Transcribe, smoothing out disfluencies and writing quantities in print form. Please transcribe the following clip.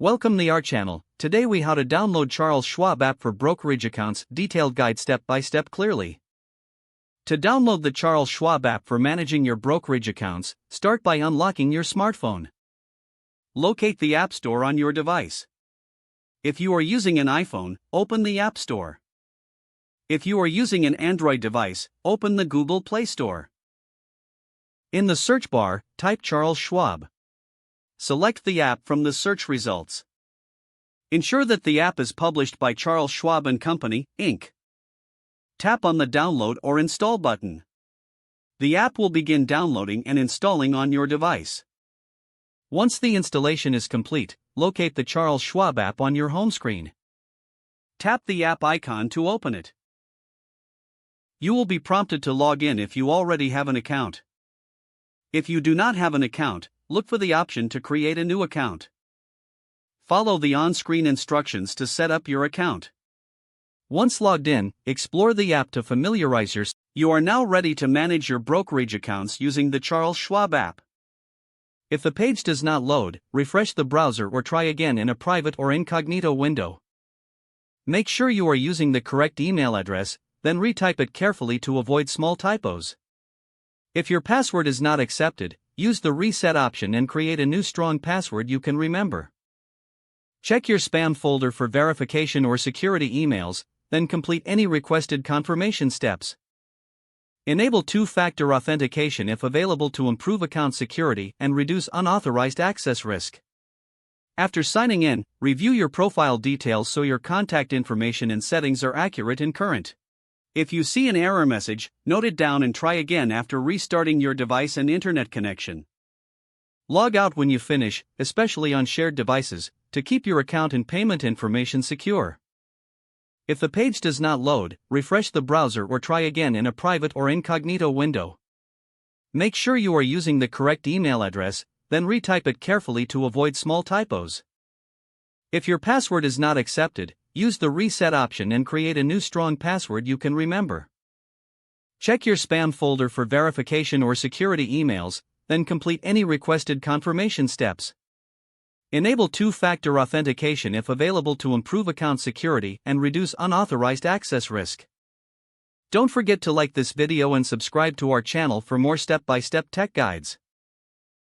Welcome to our channel. Today we how to download Charles Schwab app for brokerage accounts, detailed guide step by step clearly. To download the Charles Schwab app for managing your brokerage accounts, start by unlocking your smartphone. Locate the App Store on your device. If you are using an iPhone, open the App Store. If you are using an Android device, open the Google Play Store. In the search bar, type Charles Schwab. Select the app from the search results. Ensure that the app is published by Charles Schwab & Company, Inc. Tap on the Download or Install button. The app will begin downloading and installing on your device. Once the installation is complete, locate the Charles Schwab app on your home screen. Tap the app icon to open it. You will be prompted to log in if you already have an account. If you do not have an account, look for the option to create a new account. Follow the on-screen instructions to set up your account. Once logged in, explore the app to familiarize yourself. You are now ready to manage your brokerage accounts using the Charles Schwab app. If the page does not load, refresh the browser or try again in a private or incognito window. Make sure you are using the correct email address, then retype it carefully to avoid small typos. If your password is not accepted, use the reset option and create a new strong password you can remember. Check your spam folder for verification or security emails, then complete any requested confirmation steps. Enable two-factor authentication if available to improve account security and reduce unauthorized access risk. After signing in, review your profile details so your contact information and settings are accurate and current. If you see an error message, note it down and try again after restarting your device and internet connection. Log out when you finish, especially on shared devices, to keep your account and payment information secure. If the page does not load, refresh the browser or try again in a private or incognito window. Make sure you are using the correct email address, then retype it carefully to avoid small typos. If your password is not accepted, use the reset option and create a new strong password you can remember. Check your spam folder for verification or security emails, then complete any requested confirmation steps. Enable two-factor authentication if available to improve account security and reduce unauthorized access risk. Don't forget to like this video and subscribe to our channel for more step-by-step tech guides.